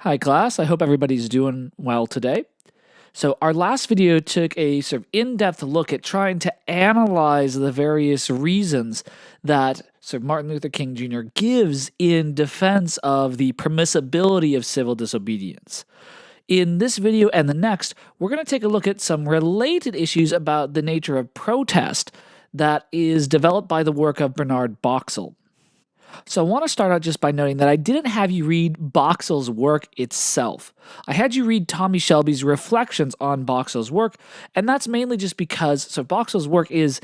Hi class, I hope everybody's doing well today. So our last video took a sort of in-depth look at trying to analyze the various reasons that Sir Martin Luther King Jr. gives in defense of the permissibility of civil disobedience. In this video and the next, we're going to take a look at some related issues about the nature of protest that is developed by the work of Bernard Boxill. So I want to start out just by noting that I didn't have you read Boxill's work itself. I had you read Tommy Shelby's reflections on Boxill's work, and that's mainly just because Boxill's work is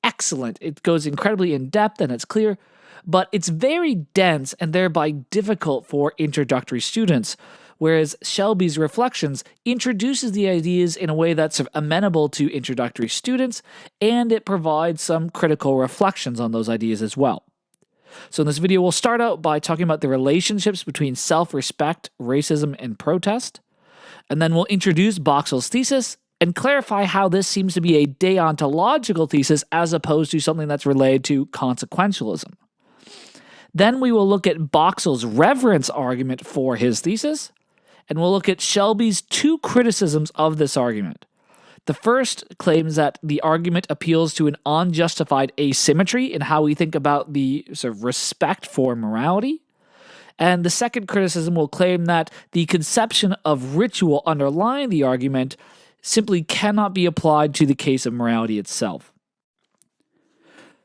excellent. It goes incredibly in depth and it's clear, but it's very dense and thereby difficult for introductory students. Whereas Shelby's reflections introduces the ideas in a way that's amenable to introductory students, and it provides some critical reflections on those ideas as well. So in this video, we'll start out by talking about the relationships between self-respect, racism, and protest. And then we'll introduce Boxill's thesis and clarify how this seems to be a deontological thesis as opposed to something that's related to consequentialism. Then we will look at Boxill's reverence argument for his thesis, and we'll look at Shelby's two criticisms of this argument. The first claims that the argument appeals to an unjustified asymmetry in how we think about the respect for morality. And the second criticism will claim that the conception of ritual underlying the argument simply cannot be applied to the case of morality itself.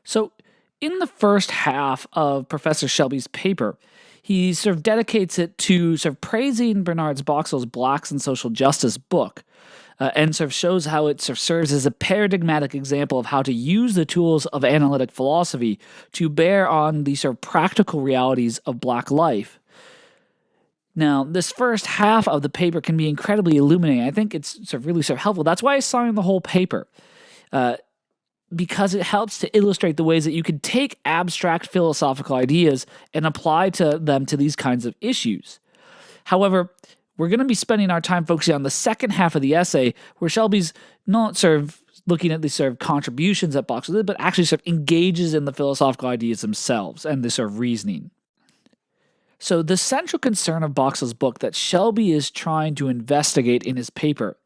So, in the first half of Professor Shelby's paper, he dedicates it to praising Bernard Boxill's Blacks and Social Justice book. And shows how it serves as a paradigmatic example of how to use the tools of analytic philosophy to bear on the practical realities of Black life. Now, this first half of the paper can be incredibly illuminating. I think it's really helpful. That's why I signed the whole paper, because it helps to illustrate the ways that you can take abstract philosophical ideas and apply them to these kinds of issues. However, we're going to be spending our time focusing on the second half of the essay, where Shelby's not looking at the contributions that Boxill did, but actually engages in the philosophical ideas themselves and the reasoning. So the central concern of Boxill's book that Shelby is trying to investigate in his paper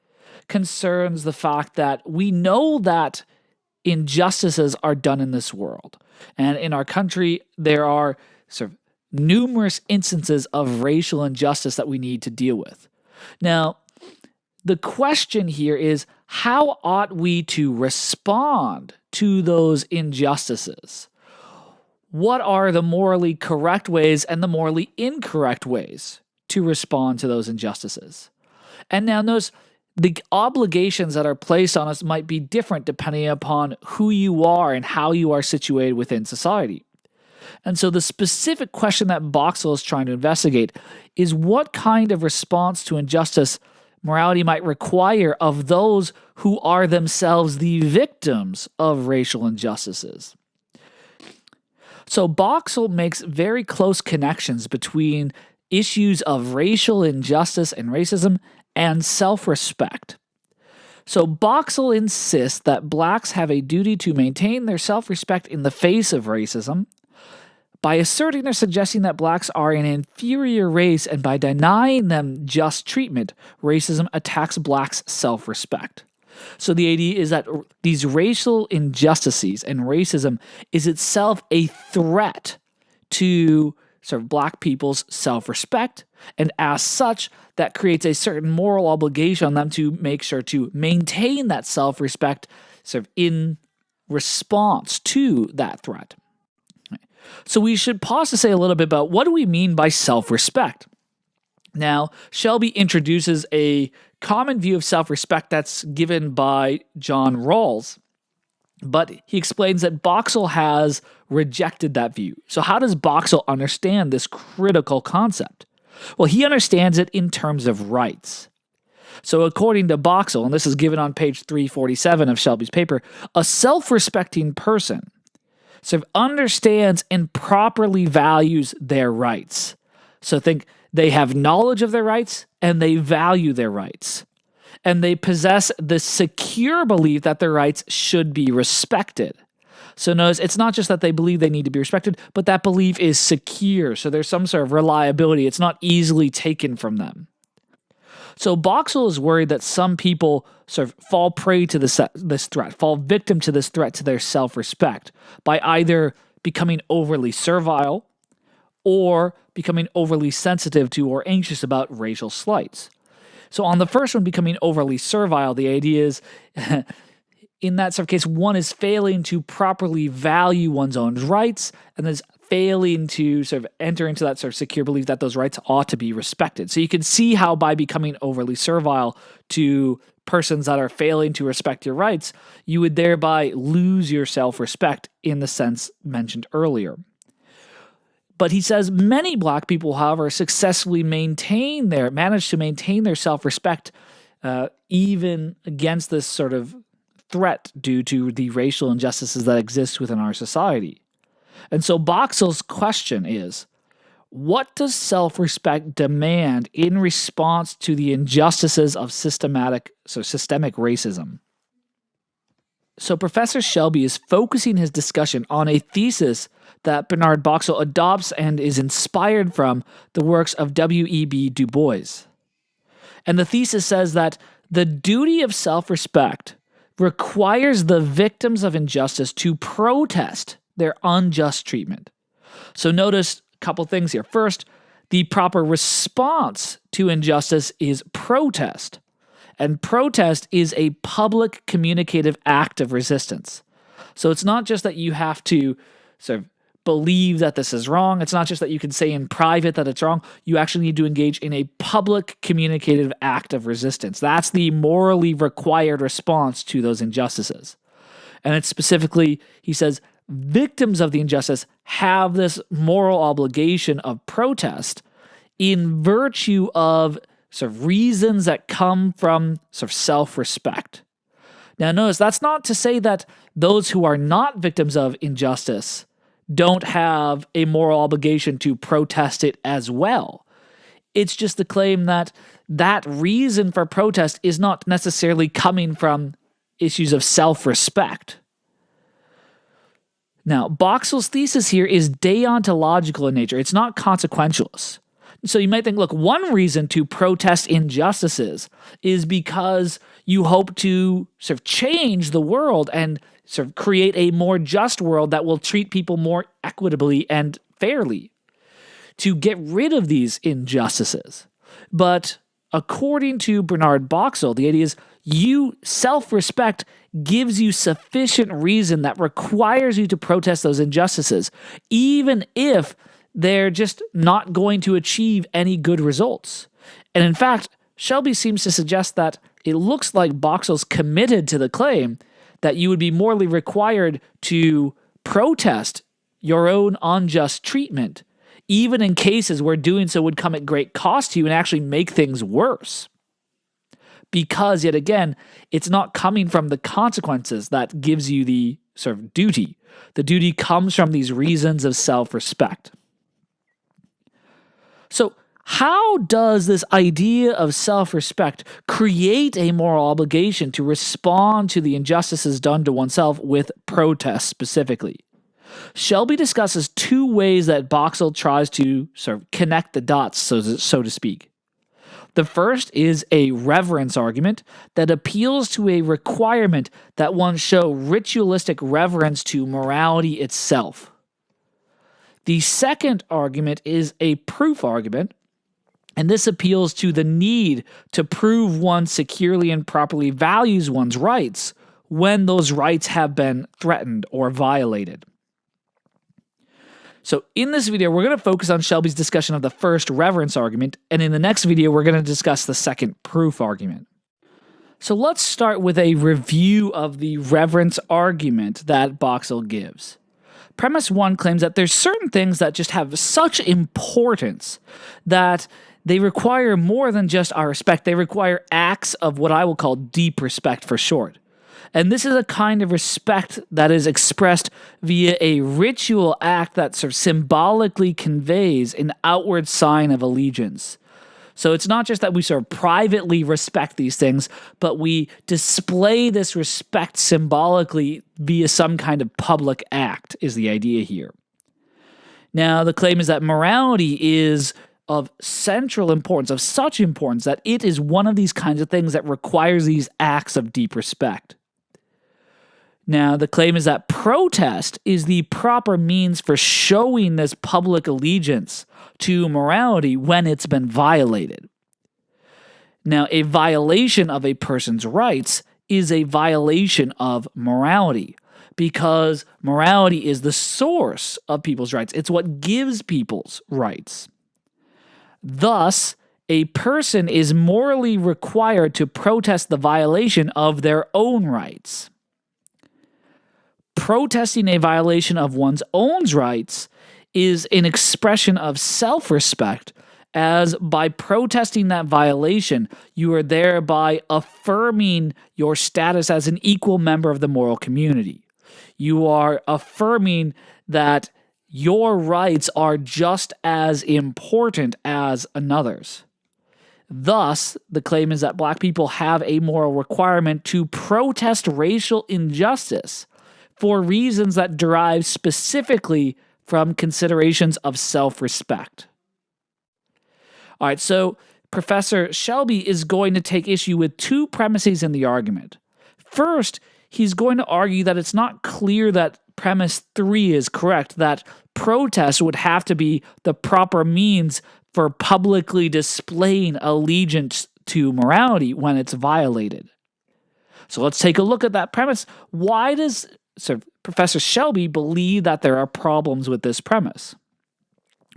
concerns the fact that we know that injustices are done in this world. And in our country, there are numerous instances of racial injustice that we need to deal with. Now, the question here is, how ought we to respond to those injustices? What are the morally correct ways and the morally incorrect ways to respond to those injustices? And now notice the obligations that are placed on us might be different depending upon who you are and how you are situated within society. And so the specific question that Boxill is trying to investigate is what kind of response to injustice morality might require of those who are themselves the victims of racial injustices. So Boxill makes very close connections between issues of racial injustice and racism and self-respect. So Boxill insists that Blacks have a duty to maintain their self-respect in the face of racism, by asserting or suggesting that Blacks are an inferior race, and by denying them just treatment, racism attacks Blacks' self-respect. So the idea is that these racial injustices and racism is itself a threat to Black people's self-respect, and as such, that creates a certain moral obligation on them to make sure to maintain that self-respect in response to that threat. So we should pause to say a little bit about what do we mean by self-respect. Now, Shelby introduces a common view of self-respect that's given by John Rawls, but he explains that Boxill has rejected that view. So how does Boxill understand this critical concept? Well, he understands it in terms of rights. So according to Boxill, and this is given on page 347 of Shelby's paper, a self-respecting person understands and properly values their rights. So think they have knowledge of their rights and they value their rights. And they possess the secure belief that their rights should be respected. So notice it's not just that they believe they need to be respected, but that belief is secure. So there's some sort of reliability. It's not easily taken from them. So Boxill is worried that some people sort of fall prey to this threat, fall victim to this threat to their self-respect by either becoming overly servile or becoming overly sensitive to or anxious about racial slights. So on the first one, becoming overly servile, the idea is in that sort of case, one is failing to properly value one's own rights and is failing to sort of enter into that sort of secure belief that those rights ought to be respected. So you can see how by becoming overly servile to persons that are failing to respect your rights, you would thereby lose your self-respect in the sense mentioned earlier. But he says many black people, however, successfully manage to maintain their self-respect even against this sort of threat due to the racial injustices that exist within our society. And so Boxill's question is, what does self-respect demand in response to the injustices of systemic racism? So Professor Shelby is focusing his discussion on a thesis that Bernard Boxill adopts and is inspired from the works of W.E.B. Du Bois. And the thesis says that the duty of self-respect requires the victims of injustice to protest their unjust treatment. So notice a couple things here. First, the proper response to injustice is protest. And protest is a public communicative act of resistance. So it's not just that you have to sort of believe that this is wrong. It's not just that you can say in private that it's wrong. You actually need to engage in a public communicative act of resistance. That's the morally required response to those injustices. And it's specifically, he says, victims of the injustice have this moral obligation of protest in virtue of sort of reasons that come from sort of self-respect. Now notice, that's not to say that those who are not victims of injustice don't have a moral obligation to protest it as well. It's just the claim that that reason for protest is not necessarily coming from issues of self-respect. Now, Boxill's thesis here is deontological in nature. It's not consequentialist. So you might think, look, one reason to protest injustices is because you hope to sort of change the world and sort of create a more just world that will treat people more equitably and fairly, to get rid of these injustices. But according to Bernard Boxill, the idea is self-respect gives you sufficient reason that requires you to protest those injustices, even if they're just not going to achieve any good results. And in fact, Shelby seems to suggest that it looks like Boxill's committed to the claim that you would be morally required to protest your own unjust treatment, even in cases where doing so would come at great cost to you and actually make things worse. Because, yet again, it's not coming from the consequences that gives you the sort of duty. The duty comes from these reasons of self-respect. So, how does this idea of self-respect create a moral obligation to respond to the injustices done to oneself with protest specifically? Shelby discusses two ways that Boxill tries to sort of connect the dots, so to speak. The first is a reverence argument that appeals to a requirement that one show ritualistic reverence to morality itself. The second argument is a proof argument, and this appeals to the need to prove one securely and properly values one's rights when those rights have been threatened or violated. So in this video, we're going to focus on Shelby's discussion of the first reverence argument, and in the next video, we're going to discuss the second proof argument. So let's start with a review of the reverence argument that Boxill gives. Premise 1 claims that there's certain things that just have such importance that they require more than just our respect. They require acts of what I will call deep respect for short. And this is a kind of respect that is expressed via a ritual act that sort of symbolically conveys an outward sign of allegiance. So it's not just that we sort of privately respect these things, but we display this respect symbolically via some kind of public act, is the idea here. Now, the claim is that morality is of central importance, of such importance, that it is one of these kinds of things that requires these acts of deep respect. Now, the claim is that protest is the proper means for showing this public allegiance to morality when it's been violated. Now, a violation of a person's rights is a violation of morality, because morality is the source of people's rights. It's what gives people's rights. Thus, a person is morally required to protest the violation of their own rights. Protesting a violation of one's own rights is an expression of self-respect, as by protesting that violation, you are thereby affirming your status as an equal member of the moral community. You are affirming that your rights are just as important as another's. Thus, the claim is that black people have a moral requirement to protest racial injustice for reasons that derive specifically from considerations of self-respect. All right, so Professor Shelby is going to take issue with two premises in the argument. First, he's going to argue that it's not clear that premise 3 is correct, that protest would have to be the proper means for publicly displaying allegiance to morality when it's violated. So let's take a look at that premise. Why does Professor Shelby believe that there are problems with this premise?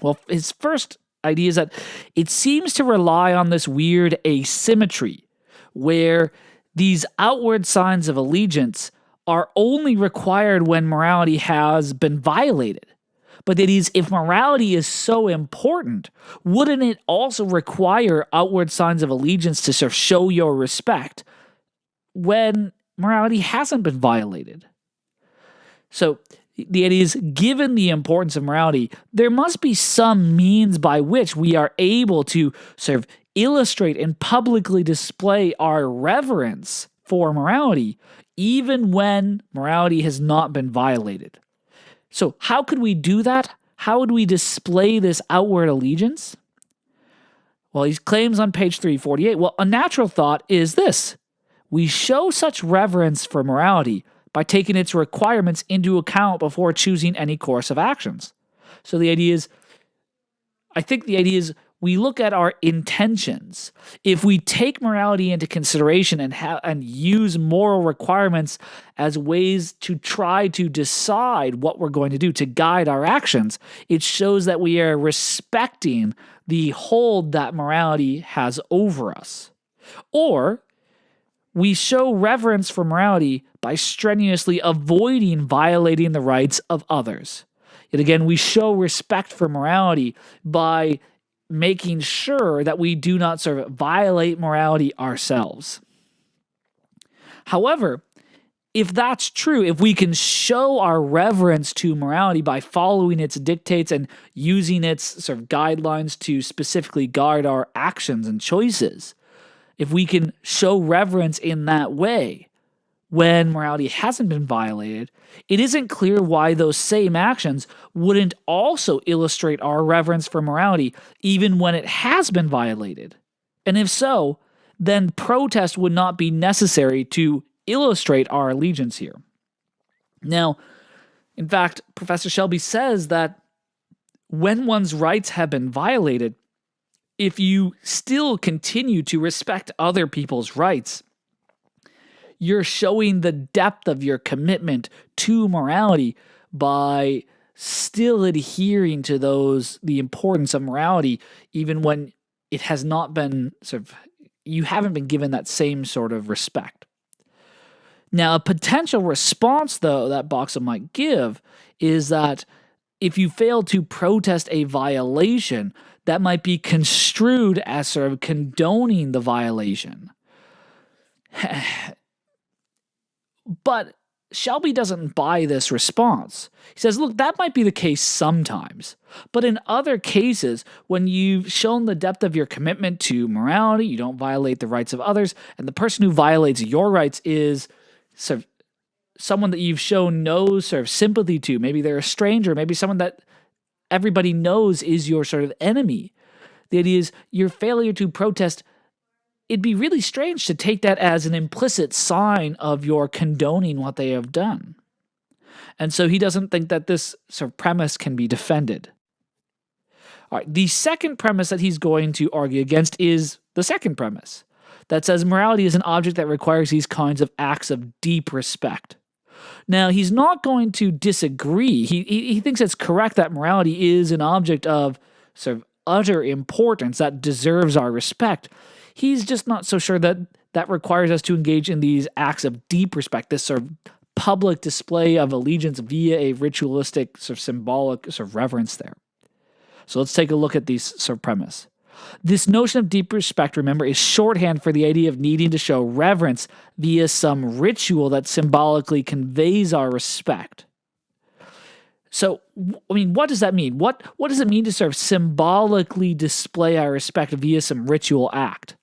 Well, his first idea is that it seems to rely on this weird asymmetry where these outward signs of allegiance are only required when morality has been violated. But that is, if morality is so important, wouldn't it also require outward signs of allegiance to sort of show your respect when morality hasn't been violated? So the idea is, given the importance of morality, there must be some means by which we are able to sort of illustrate and publicly display our reverence for morality, even when morality has not been violated. So how could we do that? How would we display this outward allegiance? Well, he claims on page 348, well, a natural thought is this: we show such reverence for morality by taking its requirements into account before choosing any course of actions. So the idea is, we look at our intentions. If we take morality into consideration and use moral requirements as ways to try to decide what we're going to do, to guide our actions, it shows that we are respecting the hold that morality has over us. Or we show reverence for morality by strenuously avoiding violating the rights of others. Yet again, we show respect for morality by making sure that we do not sort of violate morality ourselves. However, if that's true, if we can show our reverence to morality by following its dictates and using its sort of guidelines to specifically guide our actions and choices, if we can show reverence in that way when morality hasn't been violated, it isn't clear why those same actions wouldn't also illustrate our reverence for morality even when it has been violated. And if so, then protest would not be necessary to illustrate our allegiance here. Now, in fact, Professor Shelby says that when one's rights have been violated, if you still continue to respect other people's rights, you're showing the depth of your commitment to morality by still adhering to the importance of morality, even when it has not been you haven't been given that same sort of respect. Now, a potential response, though, that Boxill might give is that if you fail to protest a violation, that might be construed as sort of condoning the violation. But Shelby doesn't buy this response. He says, look, that might be the case sometimes, but in other cases, when you've shown the depth of your commitment to morality, you don't violate the rights of others, and the person who violates your rights is sort of someone that you've shown no sort of sympathy to. Maybe they're a stranger, maybe someone that everybody knows is your sort of enemy. The idea is your failure to protest, it'd be really strange to take that as an implicit sign of your condoning what they have done. And so he doesn't think that this sort of premise can be defended. All right, the second premise that he's going to argue against is the second premise that says morality is an object that requires these kinds of acts of deep respect. Now, he's not going to disagree. He thinks it's correct that morality is an object of sort of utter importance that deserves our respect. He's just not so sure that that requires us to engage in these acts of deep respect, this sort of public display of allegiance via a ritualistic, sort of symbolic sort of reverence there. So let's take a look at these sort of premise. This notion of deep respect, remember, is shorthand for the idea of needing to show reverence via some ritual that symbolically conveys our respect. So, I mean, what does that mean? What does it mean to sort of symbolically display our respect via some ritual act?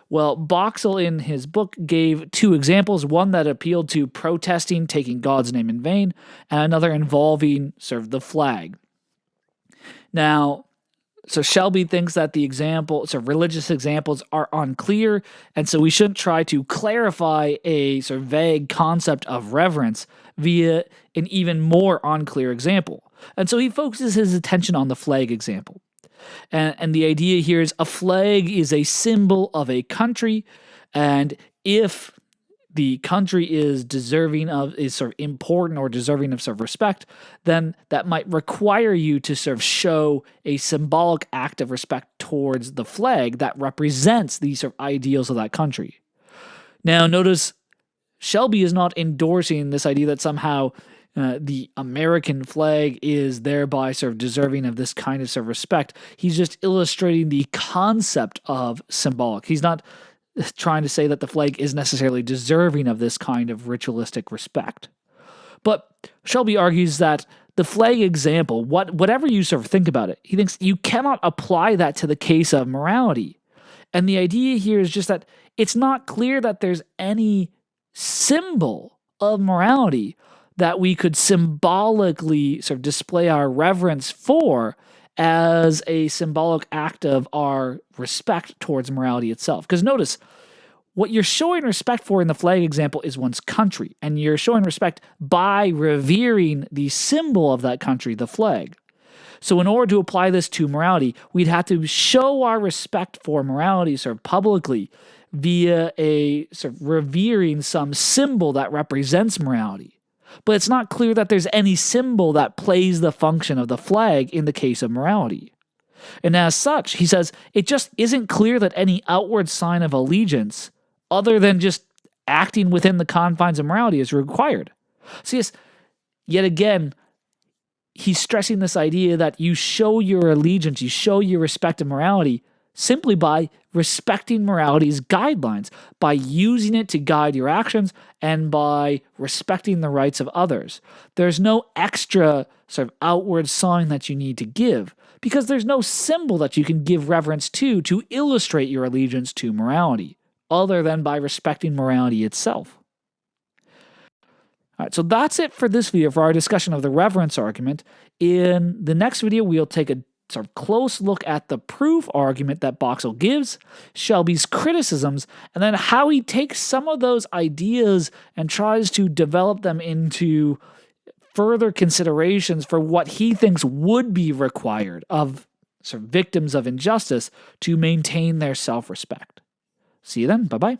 Well, Boxill in his book gave two examples, one that appealed to protesting, taking God's name in vain, and another involving sort of the flag. Now, so Shelby thinks that the religious examples are unclear, and so we shouldn't try to clarify a sort of vague concept of reverence via an even more unclear example. And so he focuses his attention on the flag example. And the idea here is a flag is a symbol of a country, and if the country is sort of important or deserving of sort of respect, then that might require you to sort of show a symbolic act of respect towards the flag that represents these sort of ideals of that country. Now, notice Shelby is not endorsing this idea that somehow the American flag is thereby sort of deserving of this kind of sort of respect. He's just illustrating the concept of symbolic. He's not trying to say that the flag is necessarily deserving of this kind of ritualistic respect. But Shelby argues that the flag example, whatever you sort of think about it, he thinks you cannot apply that to the case of morality. And the idea here is just that it's not clear that there's any symbol of morality that we could symbolically sort of display our reverence for as a symbolic act of our respect towards morality itself. Because notice, what you're showing respect for in the flag example is one's country, and you're showing respect by revering the symbol of that country, the flag. So in order to apply this to morality, we'd have to show our respect for morality sort of publicly via a sort of revering some symbol that represents morality. But it's not clear that there's any symbol that plays the function of the flag in the case of morality. And as such, he says, it just isn't clear that any outward sign of allegiance, other than just acting within the confines of morality, is required. So yes, yet again, he's stressing this idea that you show your allegiance, you show your respect of morality simply by respecting morality's guidelines, by using it to guide your actions, and by respecting the rights of others. There's no extra sort of outward sign that you need to give, because there's no symbol that you can give reverence to illustrate your allegiance to morality, other than by respecting morality itself. All right, so that's it for this video for our discussion of the reverence argument. In the next video, we'll take a sort of close look at the proof argument that Boxill gives, Shelby's criticisms, and then how he takes some of those ideas and tries to develop them into further considerations for what he thinks would be required of sort of victims of injustice to maintain their self-respect. See you then. Bye-bye.